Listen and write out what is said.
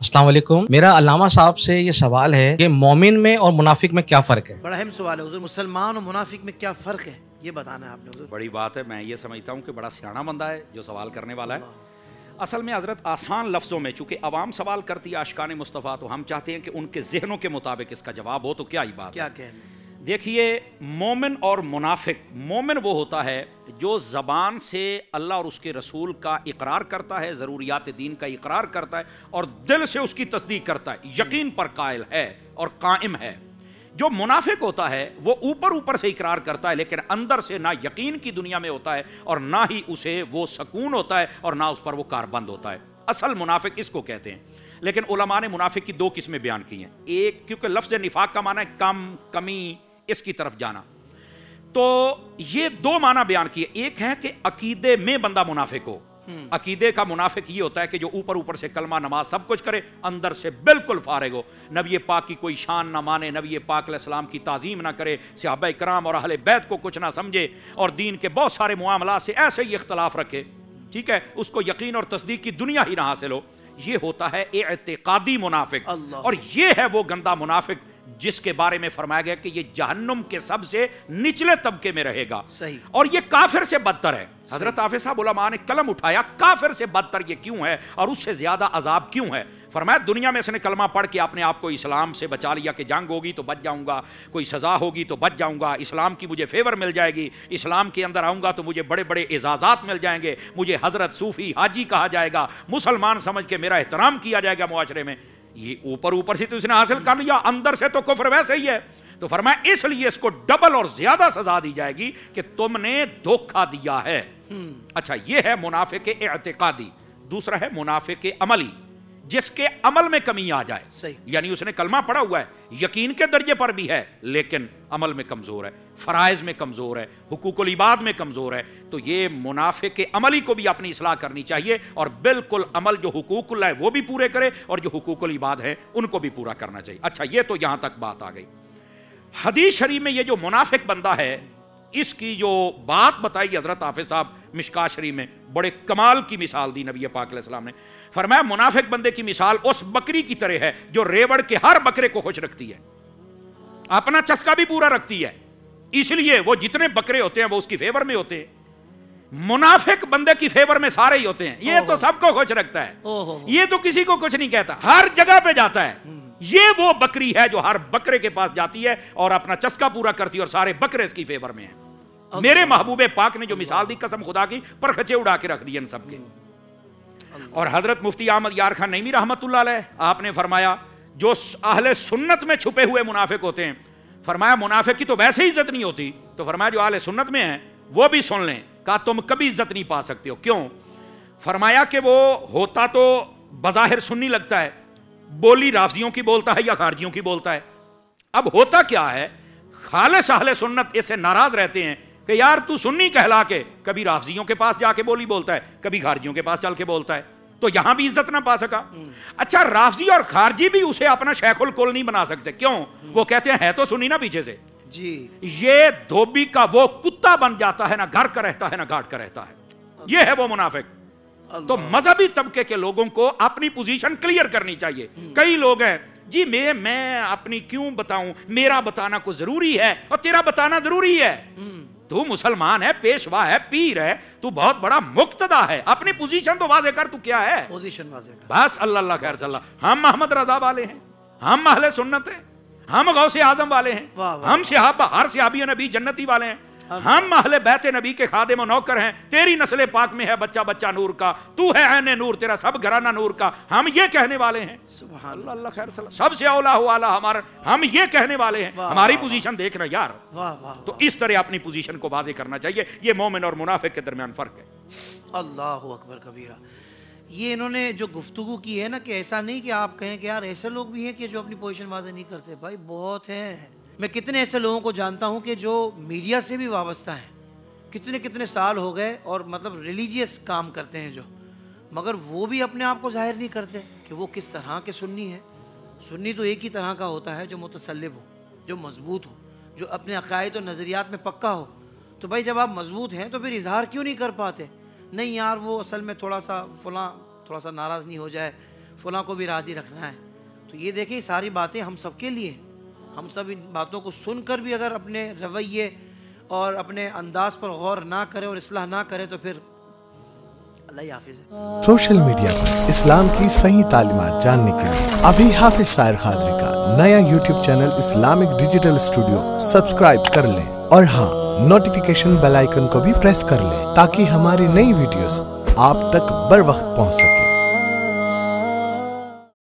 अस्सलाम वालेकुम। मेरा अल्लामा साहब से ये सवाल है कि मोमिन में और मुनाफिक में क्या फ़र्क है? बड़ा अहम सवाल है हुज़ूर, मुसलमान और मुनाफिक में क्या फ़र्क है, ये बताना है आपने हुज़ूर। बड़ी बात है। मैं ये समझता हूँ कि बड़ा सियाना बंदा है जो सवाल करने वाला है। असल में हज़रत आसान लफ्ज़ों में, चूँकि अवाम सवाल करती है आशिकान मुस्तफ़ा, तो हम चाहते हैं कि उनके जहनों के मुताबिक इसका जवाब हो, तो क्या ही बात क्या है। कहने। देखिए, मोमिन और मुनाफिक, मोमिन वो होता है जो ज़बान से अल्लाह और उसके रसूल का इकरार करता है, ज़रूरियात दीन का इकरार करता है और दिल से उसकी तस्दीक करता है, यकीन पर कायल है और कायम है। जो मुनाफिक होता है वो ऊपर ऊपर से इकरार करता है, लेकिन अंदर से ना यकीन की दुनिया में होता है और ना ही उसे वो सकून होता है और ना उस पर वो कारबंद होता है। असल मुनाफिक इसको कहते हैं। लेकिन उलमा ने मुनाफिक की दो किस्में बयान की हैं। एक, क्योंकि लफ्ज़ निफाक का माना है कम, कमी, इसकी तरफ जाना, तो ये दो माना बयान किए। एक है कि अकीदे में बंदा मुनाफिक हो। अकीदे का मुनाफिक ये होता है कि जो ऊपर ऊपर से कलमा नमाज सब कुछ करे, अंदर से बिल्कुल फारिग हो, नबी पाक की कोई शान ना माने, नबी पाक अलैहिस्सलाम की ताज़ीम ना करे, सहाबा इकराम और अहले बैत को कुछ ना समझे और दीन के बहुत सारे मामला से ऐसे ही इख्तलाफ रखे, ठीक है, उसको यकीन और तस्दीक की दुनिया ही ना हासिल हो। ये होता है एअतिकादी मुनाफिक। और ये है वो गंदा मुनाफिक जिसके बारे में फरमाया गया कि ये जहन्नुम के सबसे निचले तबके में रहेगा। सही। और ये काफिर से बदतर है। हजरत हाफिज साहब उलमा ने कलम उठाया, काफिर से बदतर ये क्यों है और उससे ज्यादा अजाब क्यों है। फरमाया, दुनिया में इसने कलमा पढ़ के अपने आप को इस्लाम से बचा लिया कि जंग होगी तो बच जाऊंगा, कोई सजा होगी तो बच जाऊंगा, इस्लाम की मुझे फेवर मिल जाएगी, इस्लाम के अंदर आऊंगा तो मुझे बड़े बड़े एजाजात मिल जाएंगे, मुझे हजरत सूफी हाजी कहा जाएगा, मुसलमान समझ के मेरा एहतराम किया जाएगा मुआशरे में। ये ऊपर ऊपर से तो इसने हासिल कर लिया, अंदर से तो कुफ्र वैसे ही है। तो फरमाया इसलिए इसको डबल और ज्यादा सजा दी जाएगी कि तुमने धोखा दिया है। अच्छा, ये है मुनाफिक एअतिकादी। दूसरा है मुनाफिक अमली, जिसके अमल में कमी आ जाए। सही। यानी उसने कलमा पढ़ा हुआ है, यकीन के दर्जे पर भी है, लेकिन अमल में कमजोर है, फराइज में कमजोर है, हुकूकुल इबाद में कमजोर है। तो ये मुनाफिक अमली को भी अपनी इस्लाह करनी चाहिए और बिल्कुल अमल जो हुकूकुल है वो भी पूरे करे और जो हुकूकुल इबाद है उनको भी पूरा करना चाहिए। अच्छा, ये तो यहां तक बात आ गई। हदीस शरीफ में ये जो मुनाफिक बंदा है, इसकी जो बात बताई हजरत हाफिज साहब मिशकात शरीफ में, बड़े कमाल की मिसाल दी नबी पाक अलैहिस्सलाम ने। फरमाया, मुनाफिक बंदे की मिसाल उस बकरी की तरह है जो रेवड़ के हर बकरे को खुश रखती है, अपना चस्का भी पूरा रखती है, इसलिए वो जितने बकरे होते हैं वो उसकी फेवर में होते हैं। मुनाफिक बंदे की फेवर में सारे ही होते हैं। ये तो सबको खुश रखता है, ये तो किसी को कुछ नहीं कहता, हर जगह पे जाता है। ये वो बकरी है जो हर बकरे के पास जाती है और अपना चस्का पूरा करती है और सारे बकरे इसकी फेवर में हैं। मेरे महबूबे पाक ने जो मिसाल दी, कसम खुदा की, परखचे उड़ा के रख दिए इन सबके। और हजरत मुफ्ती अहमद यार खान नईमी रहमतुल्लाह अलैह, आपने फरमाया जो अहले सुन्नत में छुपे हुए मुनाफिक होते हैं, फरमाया मुनाफिक की तो वैसे ही इज्जत नहीं होती, तो फरमाया जो अहले सुन्नत में है वो भी सुन लें, कहा तुम कभी इज्जत नहीं पा सकते हो। क्यों? फरमाया कि वो होता तो बज़ाहिर सुन्नी लगता है, बोली राफजियों की बोलता है या खारजियों की बोलता है। अब होता क्या है, खालिस अहले सुन्नत इससे नाराज रहते हैं कि यार तू सुन्नी कहला के कभी राफजियों के पास जाके बोली बोलता है, कभी खारजियों के पास चल के बोलता है, तो यहां भी इज्जत ना पा सका। अच्छा, राफजी और खारजी भी उसे अपना शेखुल कुल नहीं बना सकते। क्यों? वो कहते हैं है तो सुन्नी ना पीछे से जी। ये धोबी का वो कुत्ता बन जाता है, ना घर का रहता है ना घाट का रहता है। ये है वो मुनाफिक। तो मजहबी तबके के लोगों को अपनी पोजीशन क्लियर करनी चाहिए। कई लोग हैं जी, मैं अपनी क्यों बताऊं, मेरा बताना को जरूरी है और तेरा बताना जरूरी है। तू मुसलमान है, पेशवा है, पीर है, तू बहुत बड़ा मुक्तदा है, अपनी पोजीशन तो वाजे कर, तू क्या है, पोजीशन वाजे कर। बस अल्लाह खैर चल्ला। हम मोहम्मद रजा वाले हैं, हम अहले सुन्नत हैं, हम गौसे आजम वाले हैं, हम सहाबा, हर सहाबी नबी जन्नती वाले हैं, हम अहले बैत नबी के खादिम और नौकर हैं। तेरी नस्ल पाक में है बच्चा बच्चा नूर का, तू है ऐने नूर, तेरा सब घराना नूर का, हम ये कहने वाले हैं। सुभान अल्लाह खैर सल्ला, सबसे औला हुआ हमारा, हम ये कहने वाले हैं। हमारी पोजीशन देखना यार। तो इस तरह अपनी पोजीशन को वाज़ेह करना चाहिए। ये मोमिन और मुनाफिक के दरमियान फर्क है। अल्लाहु अकबर कबीरा। ये इन्होंने जो गुफ्तगू की है ना, कि ऐसा नहीं कि आप कहें कि यार ऐसे लोग भी हैं कि जो अपनी पोजीशन वाज़ेह नहीं करते। भाई बहुत हैं। मैं कितने ऐसे लोगों को जानता हूँ कि जो मीडिया से भी वाबस्ता हैं, कितने कितने साल हो गए और मतलब रिलीजियस काम करते हैं जो, मगर वो भी अपने आप को जाहिर नहीं करते कि वो किस तरह के सुन्नी हैं। सुन्नी तो एक ही तरह का होता है, जो मुतसल्लिब हो, जो मजबूत हो, जो अपने अकायद और नज़रियात में पक्का हो। तो भाई जब आप मजबूत हैं तो फिर इजहार क्यों नहीं कर पाते? नहीं यार वो असल में थोड़ा सा फलां थोड़ा सा नाराज़ नहीं हो जाए, فلاں کو بھی راضی رکھنا ہے. تو یہ دیکھیں ساری باتیں ہم سب کے لیے. ہم سب ان باتوں کو سن کر بھی اگر اپنے رویے اور اپنے انداز پر غور نہ کرے اور اصلاح نہ کرے تو پھر اللہ حافظ ہے. سوشل میڈیا پر اسلام کی صحیح تعلیمات جاننے کے لیے ابھی حافظ سائر قادری کا نیا YouTube channel Islamic digital studio subscribe کر لیں اور ہاں نوٹیفیکیشن بیل آئیکن کو بھی پریس کر لیں تاکہ ہماری نئی ویڈیوز آپ تک بر وقت پہنچ سکے.